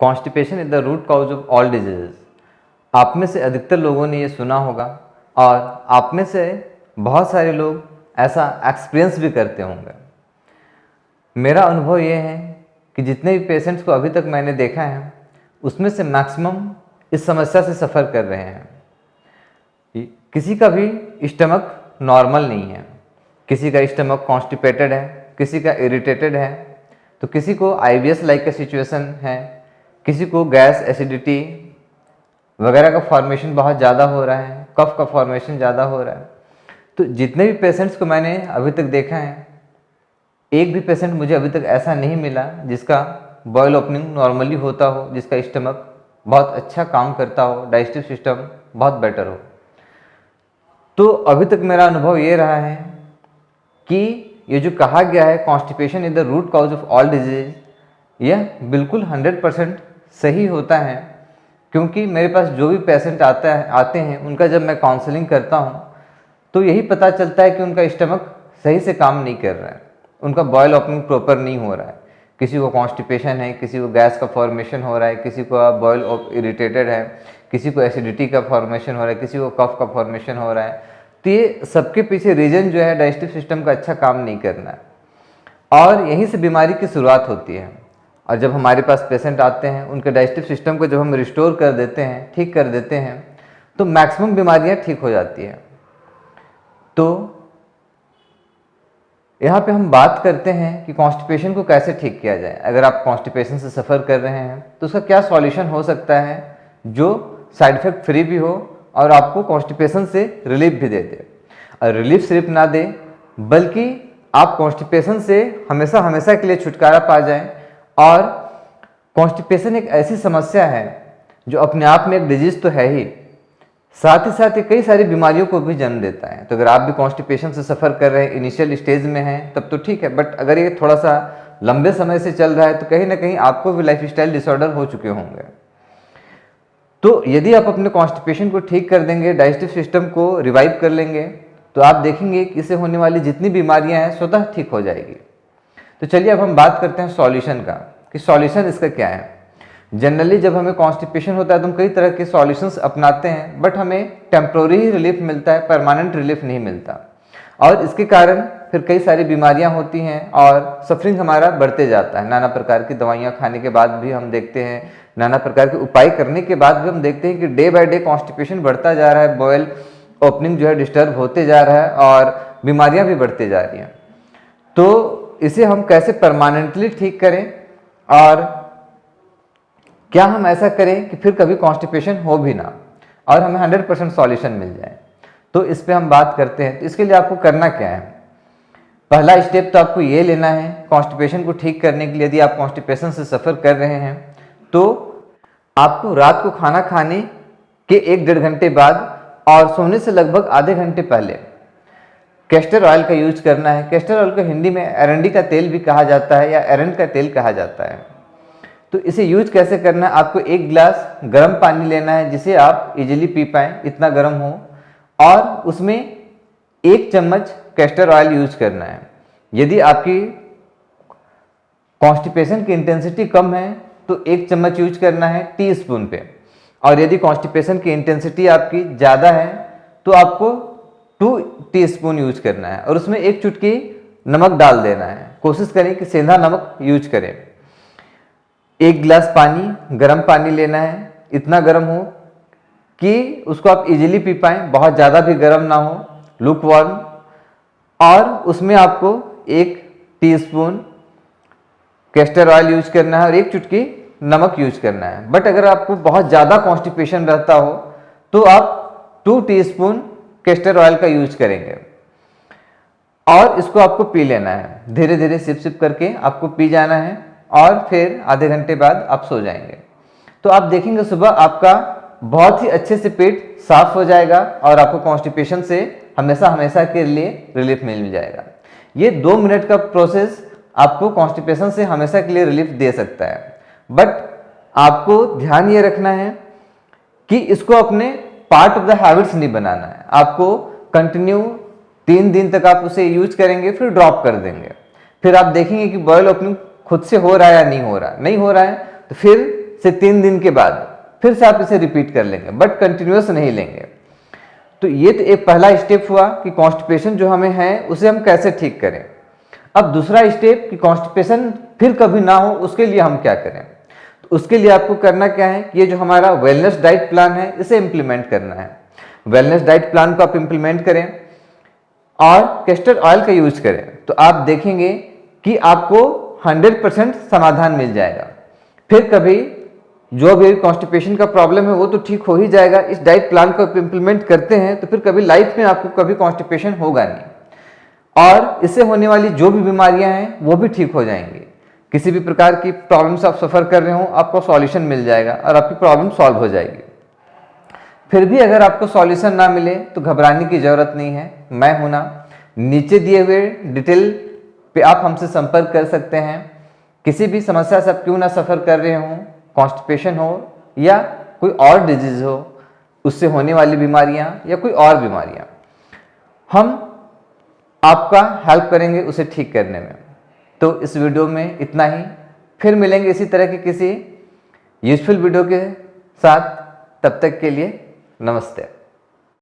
Constipation is the root cause of all diseases. आप में से अधिकतर लोगों ने ये सुना होगा और आप में से बहुत सारे लोग ऐसा एक्सपीरियंस भी करते होंगे। मेरा अनुभव ये है कि जितने भी पेशेंट्स को अभी तक मैंने देखा है उसमें से मैक्सिमम इस समस्या से सफ़र कर रहे हैं। किसी का भी स्टमक नॉर्मल नहीं है, किसी का स्टमक कॉन्स्टिपेटेड है, किसी का इरिटेटेड है, तो किसी को IBS लाइक का सिचुएशन है, किसी को गैस एसिडिटी वगैरह का फॉर्मेशन बहुत ज़्यादा हो रहा है, कफ का फॉर्मेशन ज़्यादा हो रहा है। तो जितने भी पेशेंट्स को मैंने अभी तक देखा है, एक भी पेशेंट मुझे अभी तक ऐसा नहीं मिला जिसका बॉयल ओपनिंग नॉर्मली होता हो, जिसका स्टमक बहुत अच्छा काम करता हो, डाइजेस्टिव सिस्टम बहुत बेटर हो। तो अभी तक मेरा अनुभव ये रहा है कि ये जो कहा गया है constipation is the root cause of all disease, यह बिल्कुल 100% सही होता है। क्योंकि मेरे पास जो भी पेशेंट आते हैं उनका जब मैं काउंसलिंग करता हूँ तो यही पता चलता है कि उनका स्टमक सही से काम नहीं कर रहा है, उनका बॉयल ओपनिंग प्रॉपर नहीं हो रहा है। किसी को कॉन्स्टिपेशन है, किसी को गैस का फॉर्मेशन हो रहा है, किसी को बॉयल इरिटेटेड है, किसी को एसिडिटी का फॉर्मेशन हो रहा है, किसी को कफ का फॉर्मेशन हो रहा है। तो ये सबके पीछे रीजन जो है डाइजेस्टिव सिस्टम का अच्छा काम नहीं करना है और यहीं से बीमारी की शुरुआत होती है। और जब हमारे पास पेशेंट आते हैं उनके डाइजेस्टिव सिस्टम को जब हम रिस्टोर कर देते हैं, ठीक कर देते हैं, तो मैक्सिमम बीमारियां ठीक हो जाती हैं। तो यहाँ पे हम बात करते हैं कि कॉन्स्टिपेशन को कैसे ठीक किया जाए। अगर आप कॉन्स्टिपेशन से सफ़र कर रहे हैं तो उसका क्या सॉल्यूशन हो सकता है जो साइड इफेक्ट फ्री भी हो और आपको कॉन्स्टिपेशन से रिलीफ भी दे दे। और रिलीफ सिर्फ ना दे बल्कि आप कॉन्स्टिपेशन से हमेशा हमेशा के लिए छुटकारा पा जाएं। और कॉन्स्टिपेशन एक ऐसी समस्या है जो अपने आप में एक डिजीज तो है ही, साथ ही साथ ये कई सारी बीमारियों को भी जन्म देता है। तो अगर आप भी कॉन्स्टिपेशन से सफ़र कर रहे हैं, इनिशियल स्टेज में हैं, तब तो ठीक है, बट अगर ये थोड़ा सा लंबे समय से चल रहा है तो कहीं ना कहीं आपको भी लाइफस्टाइल डिसऑर्डर हो चुके होंगे। तो यदि आप अपने कॉन्स्टिपेशन को ठीक कर देंगे, डाइजेस्टिव सिस्टम को रिवाइव कर लेंगे, तो आप देखेंगे कि इससे होने वाली जितनी बीमारियां हैं स्वतः ठीक हो जाएगी। तो चलिए अब हम बात करते हैं सॉल्यूशन का, कि सॉल्यूशन इसका क्या है। जनरली जब हमें कॉन्स्टिपेशन होता है तो हम कई तरह के सॉल्यूशंस अपनाते हैं, बट हमें टेम्प्रोरी ही रिलीफ मिलता है, परमानेंट रिलीफ नहीं मिलता। और इसके कारण फिर कई सारी बीमारियां होती हैं और सफरिंग हमारा बढ़ते जाता है। नाना प्रकार की दवाइयां खाने के बाद भी हम देखते हैं, नाना प्रकार के उपाय करने के बाद भी हम देखते हैं कि डे बाय डे कॉन्स्टिपेशन बढ़ता जा रहा है, बॉयल ओपनिंग जो है डिस्टर्ब होते जा रहा है और बीमारियां भी बढ़ते जा रही हैं। तो इसे हम कैसे परमानेंटली ठीक करें और क्या हम ऐसा करें कि फिर कभी कॉन्स्टिपेशन हो भी ना और हमें 100% सॉल्यूशन मिल जाए। तो इस पे हम बात करते हैं। तो इसके लिए आपको करना क्या है, पहला स्टेप तो आपको ये लेना है कॉन्स्टिपेशन को ठीक करने के लिए। यदि आप कॉन्स्टिपेशन से सफ़र कर रहे हैं तो आपको रात को खाना खाने के 1-1.5 घंटे बाद और सोने से लगभग आधे घंटे पहले कैस्टर ऑयल का यूज करना है। कैस्टर ऑयल को हिंदी में एरंडी का तेल भी कहा जाता है या एरंड का तेल कहा जाता है। तो इसे यूज कैसे करना है, आपको 1 गिलास गर्म पानी लेना है जिसे आप इजीली पी पाएँ, इतना गर्म हो, और उसमें 1 चम्मच कैस्टर ऑयल यूज करना है। यदि आपकी कॉन्स्टिपेशन की इंटेंसिटी कम है तो 1 चम्मच यूज करना है टी स्पून पे, और यदि कॉन्स्टिपेशन की इंटेंसिटी आपकी ज़्यादा है तो आपको 2 टीस्पून यूज करना है और उसमें 1 चुटकी नमक डाल देना है। कोशिश करें कि सेंधा नमक यूज करें। 1 गिलास पानी, गर्म पानी लेना है, इतना गर्म हो कि उसको आप इजीली पी पाएँ, बहुत ज़्यादा भी गर्म ना हो, लुक वार्म, और उसमें आपको 1 टीस्पून कैस्टर ऑयल यूज करना है और 1 चुटकी नमक यूज करना है। बट अगर आपको बहुत ज़्यादा कॉन्स्टिपेशन रहता हो तो आप 2 टीस्पून कैस्टर ऑयल का यूज करेंगे और इसको आपको पी लेना है। धीरे धीरे सिप सिप करके आपको पी जाना है और फिर आधे घंटे बाद आप सो जाएंगे। तो आप देखेंगे सुबह आपका बहुत ही अच्छे से पेट साफ हो जाएगा और आपको कॉन्स्टिपेशन से हमेशा हमेशा के लिए रिलीफ मिल जाएगा। ये 2 मिनट का प्रोसेस आपको कॉन्स्टिपेशन से हमेशा के लिए रिलीफ दे सकता है। बट आपको ध्यान ये रखना है कि इसको अपने पार्ट ऑफ द हैबिट्स नहीं बनाना है। आपको कंटिन्यू 3 दिन तक आप उसे यूज करेंगे, फिर ड्रॉप कर देंगे। फिर आप देखेंगे कि बॉयल ओपनिंग खुद से हो रहा है या नहीं हो रहा है। नहीं हो रहा है तो फिर से 3 दिन के बाद फिर से आप इसे रिपीट कर लेंगे, बट कंटिन्यूअस नहीं लेंगे। तो ये तो एक पहला स्टेप हुआ कि कॉन्स्टिपेशन जो हमें है उसे हम कैसे ठीक करें। अब दूसरा स्टेप कि कॉन्स्टिपेशन फिर कभी ना हो, उसके लिए हम क्या करें। तो उसके लिए आपको करना क्या है कि ये जो हमारा वेलनेस डाइट प्लान है इसे इंप्लीमेंट करना है। वेलनेस डाइट प्लान को आप इंप्लीमेंट करें और कैस्टर ऑयल का यूज करें, तो आप देखेंगे कि आपको 100% समाधान मिल जाएगा। फिर कभी जो भी कॉन्स्टिपेशन का प्रॉब्लम है वो तो ठीक हो ही जाएगा। इस डाइट प्लान को इंप्लीमेंट करते हैं तो फिर कभी लाइफ में आपको कभी कॉन्स्टिपेशन होगा नहीं, और इससे होने वाली जो भी बीमारियां हैं वो भी ठीक हो जाएंगी। किसी भी प्रकार की प्रॉब्लम से आप सफ़र कर रहे हो, आपको सॉल्यूशन मिल जाएगा और आपकी प्रॉब्लम सॉल्व हो जाएगी। फिर भी अगर आपको सॉल्यूशन ना मिले तो घबराने की ज़रूरत नहीं है, मैं हूं ना। नीचे दिए हुए डिटेल पे आप हमसे संपर्क कर सकते हैं। किसी भी समस्या से आप क्यों ना सफ़र कर रहे हो, कॉन्स्टिपेशन हो या कोई और डिजीज़ हो, उससे होने वाली बीमारियां या कोई और बीमारियां, हम आपका हेल्प करेंगे उसे ठीक करने में। तो इस वीडियो में इतना ही, फिर मिलेंगे इसी तरह के किसी यूजफुल वीडियो के साथ। तब तक के लिए नमस्ते।